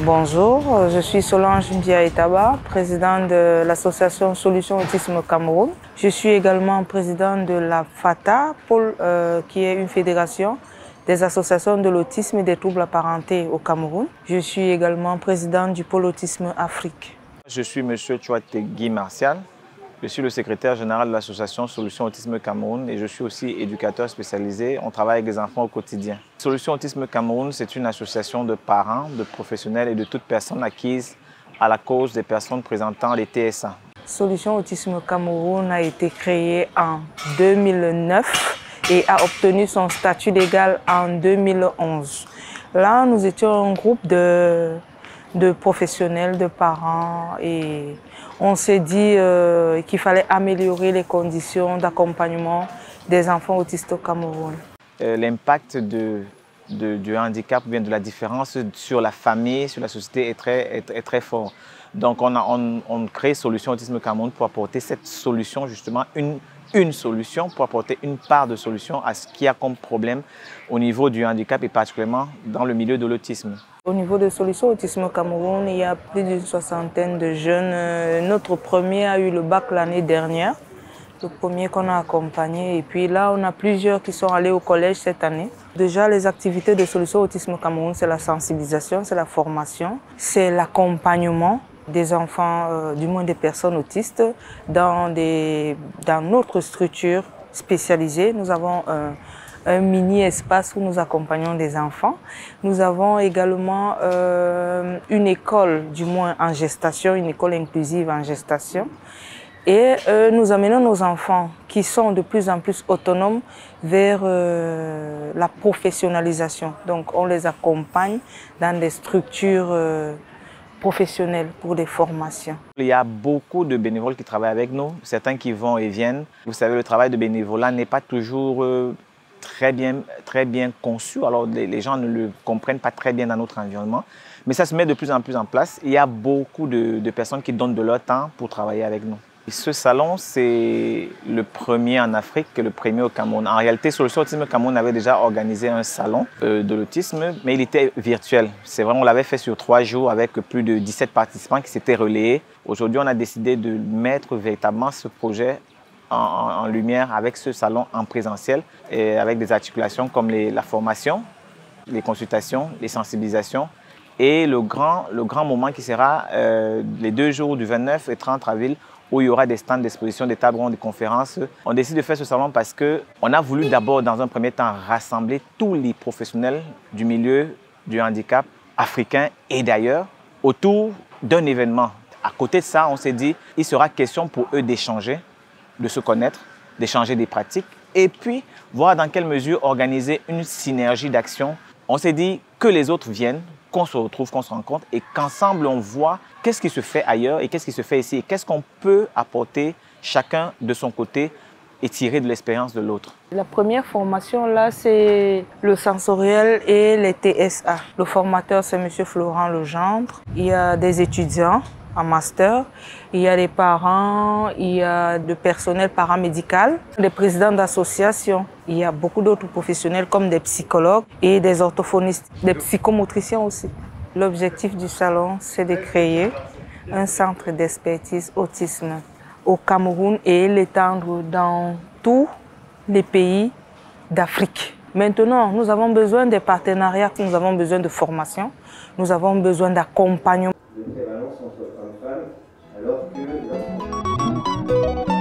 Bonjour, je suis Solange Ndiaye-Taba, présidente de l'association Solutions Autisme Cameroun. Je suis également présidente de la FATA, qui est une fédération des associations de l'autisme et des troubles apparentés au Cameroun. Je suis également présidente du pôle Autisme Afrique. Je suis M. Guy Martial. Je suis le secrétaire général de l'association Solutions Autisme Cameroun et je suis aussi éducateur spécialisé. On travaille avec des enfants au quotidien. Solutions Autisme Cameroun, c'est une association de parents, de professionnels et de toute personne acquise à la cause des personnes présentant les TSA. Solutions Autisme Cameroun a été créée en 2009 et a obtenu son statut légal en 2011. Là, nous étions un groupe de professionnels, de parents et on s'est dit qu'il fallait améliorer les conditions d'accompagnement des enfants autistes au Cameroun. L'impact du handicap, bien de la différence sur la famille, sur la société est très fort. Donc on crée Solutions Autisme Cameroun pour apporter cette solution, justement une solution, pour apporter une part de solution à ce qu'il y a comme problème au niveau du handicap et particulièrement dans le milieu de l'autisme. Au niveau de Solutions Autisme Cameroun, il y a plus d'une soixantaine de jeunes. Notre premier a eu le bac l'année dernière, le premier qu'on a accompagné. Et puis là, on a plusieurs qui sont allés au collège cette année. Déjà, les activités de Solutions Autisme Cameroun, c'est la sensibilisation, c'est la formation, c'est l'accompagnement des enfants, du moins des personnes autistes, dans notre structure spécialisée. Nous avons un mini-espace où nous accompagnons des enfants. Nous avons également une école, du moins en gestation, une école inclusive en gestation. Et nous amenons nos enfants qui sont de plus en plus autonomes vers la professionnalisation. Donc on les accompagne dans des structures professionnels pour des formations. Il y a beaucoup de bénévoles qui travaillent avec nous, certains qui vont et viennent. Vous savez, le travail de bénévolat n'est pas toujours très bien conçu. Alors les gens ne le comprennent pas très bien dans notre environnement. Mais ça se met de plus en plus en place. Il y a beaucoup de personnes qui donnent de leur temps pour travailler avec nous. Et ce salon, c'est le premier en Afrique et le premier au Cameroun. En réalité, Solutions Autisme Cameroun avait déjà organisé un salon de l'autisme, mais il était virtuel. C'est vrai, on l'avait fait sur 3 jours avec plus de 17 participants qui s'étaient relayés. Aujourd'hui, on a décidé de mettre véritablement ce projet en lumière avec ce salon en présentiel et avec des articulations comme la formation, les consultations, les sensibilisations et le grand moment qui sera les 2 jours du 29 et 30 avril où il y aura des stands d'exposition, des tables rondes, des conférences. On décide de faire ce salon parce qu'on a voulu d'abord, dans un premier temps, rassembler tous les professionnels du milieu du handicap africain et d'ailleurs autour d'un événement. À côté de ça, on s'est dit qu'il sera question pour eux d'échanger, de se connaître, d'échanger des pratiques et puis voir dans quelle mesure organiser une synergie d'action. On s'est dit que les autres viennent, qu'on se retrouve, qu'on se rencontre et qu'ensemble on voit qu'est-ce qui se fait ailleurs et qu'est-ce qui se fait ici et qu'est-ce qu'on peut apporter chacun de son côté et tirer de l'expérience de l'autre. La première formation là, c'est le sensoriel et les TSA. Le formateur, c'est M. Florent Legendre. Il y a des étudiants en master, il y a des parents, il y a du personnel paramédical, des présidents d'associations. Il y a beaucoup d'autres professionnels comme des psychologues et des orthophonistes, des psychomotriciens aussi. L'objectif du salon, c'est de créer un centre d'expertise autisme au Cameroun et l'étendre dans tous les pays d'Afrique. Maintenant, nous avons besoin des partenariats, nous avons besoin de formation, nous avons besoin d'accompagnement. De prévalence entre hommes et femmes, alors que